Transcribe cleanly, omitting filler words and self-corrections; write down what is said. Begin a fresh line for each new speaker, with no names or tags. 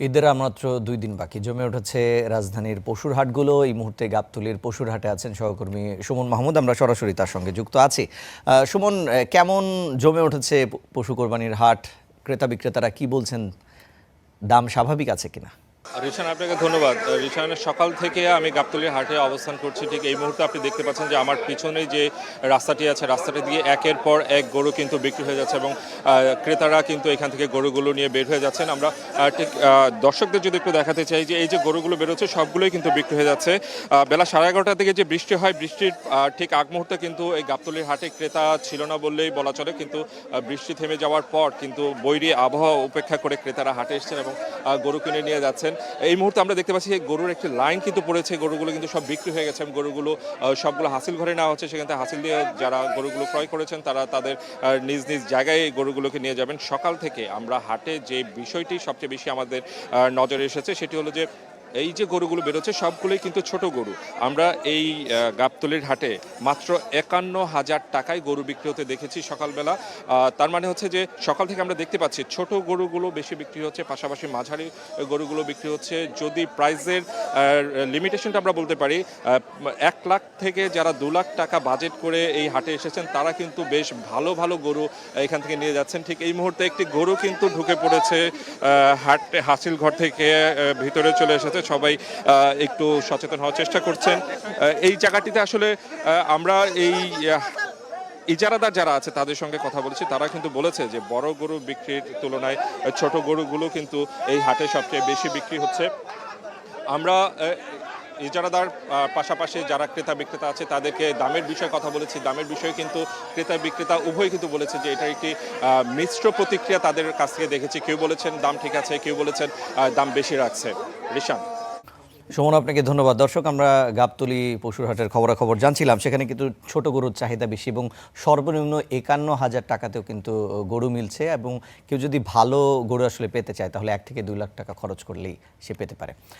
ঈদের আর মাত্র ২ দিন বাকি। জমে উঠেছে রাজধানীর পশুর হাটগুলো। এই মুহূর্তে গাবতলীর পশুর হাটে আছেন সহকর্মী সুমন মাহমুদ। আমরা সরাসরি তার সঙ্গে যুক্ত আছি। সুমন, কেমন জমে উঠেছে পশু কোরবানির হাট? ক্রেতা বিক্রেতারা কি বলছেন? দাম স্বাভাবিক আছে কিনা?
রিশান, আপনাকে ধন্যবাদ। রিশানের সকাল থেকে আমি গাবতলীর হাটে অবস্থান করছি। ঠিক এই মুহূর্তে আপনি দেখতে পাচ্ছেন যে আমার পিছনে যে রাস্তাটি আছে, রাস্তাটি দিয়ে একের পর এক গরু কিন্তু বিক্রি হয়ে যাচ্ছে এবং ক্রেতারা কিন্তু এখান থেকে গরুগুলো নিয়ে বের হয়ে যাচ্ছেন। আমরা ঠিক দর্শকদের যদি একটু দেখাতে চাই যে এই যে গরুগুলো বেরোচ্ছে সবগুলোই কিন্তু বিক্রি হয়ে যাচ্ছে। বেলা 11:30 থেকে যে বৃষ্টি হয়, বৃষ্টির ঠিক আগ মুহূর্তে কিন্তু এই গাবতলীর হাটে ক্রেতা ছিল না বললেই বলা চলে। কিন্তু বৃষ্টি থেমে যাওয়ার পর কিন্তু বৈরী আবহাওয়া উপেক্ষা করে ক্রেতারা হাটে এসেছেন এবং গরু কিনে নিয়ে যাচ্ছেন। এই মুহূর্তে আমরা দেখতে পাচ্ছি গরুর একটি লাইন কিন্তু পড়েছে, গরুগুলো কিন্তু সব বিক্রি হয়ে গেছে। গরুগুলো সবগুলো হাসিল ঘরে নেওয়া হচ্ছে, সেখান থেকে হাসিল দিয়ে যারা গরুগুলো ক্রয় করেছেন তারা তাদের নিজ নিজ জায়গায় গরুগুলোকে নিয়ে যাবেন। সকাল থেকে আমরা হাটে যে বিষয়টি সবচেয়ে বেশি আমাদের নজরে এসেছে সেটি হলো যে এই যে গরুগুলো বেরোচ্ছে সবগুলোই কিন্তু ছোট গরু। আমরা এই গাবতলীর হাটে মাত্র ৫১,০০০ টাকায় গরু বিক্রি হতে দেখেছি সকালবেলা। তার মানে হচ্ছে যে সকাল থেকে আমরা দেখতে পাচ্ছি ছোট গরুগুলো বেশি বিক্রি হচ্ছে, পাশাপাশি মাঝারি গরুগুলো বিক্রি হচ্ছে। যদি প্রাইসের লিমিটেশনটা আমরা বলতে পারি, ১ লাখ থেকে যারা ২ লাখ টাকা বাজেট করে এই হাটে এসেছেন তারা কিন্তু বেশ ভালো ভালো গরু এখান থেকে নিয়ে যাচ্ছেন। ঠিক এই মুহূর্তে একটি গরু কিন্তু ঢুকে পড়েছে হাটে, হাসিল ঘর থেকে ভিতরে চলে এসেছে। সবাই একটু সচেতন হওয়ার চেষ্টা করছেন। এই জায়গাটিতে আসলে আমরা এই ইজারাদার যারা আছে তাদের সঙ্গে কথা বলেছি, তারা কিন্তু বলেছে যে বড় গরু বিক্রির তুলনায় ছোট গরুগুলো কিন্তু এই হাটে সবচেয়ে বেশি বিক্রি হচ্ছে। আমরা ইজারাদার পাশাপাশি যারা ক্রেতা বিক্রেতা আছে তাদেরকে দামের বিষয়ে কথা বলেছি। দামের বিষয়ে কিন্তু ক্রেতা বিক্রেতা উভয় কিন্তু বলেছে যে এটা একটি মিশ্র প্রতিক্রিয়া তাদের কাছ থেকে দেখেছি। কেউ বলেছেন দাম ঠিক আছে, কেউ বলেছেন দাম বেশি রাখছে। রিশান।
সুমন, আপনাকে ধন্যবাদ। দর্শক, আমরা গাবতলী পশুর হাটের খবরাখবর জানছিলাম। সেখানে কিন্তু ছোট গরুর চাহিদা বেশি এবং সর্বনিম্ন ৫১,০০০ টাকাতেও কিন্তু গরু মিলছে এবং কেউ যদি ভালো গরু আসলে পেতে চায় তাহলে ১ থেকে ২ লাখ টাকা খরচ করলেই সে পেতে পারে।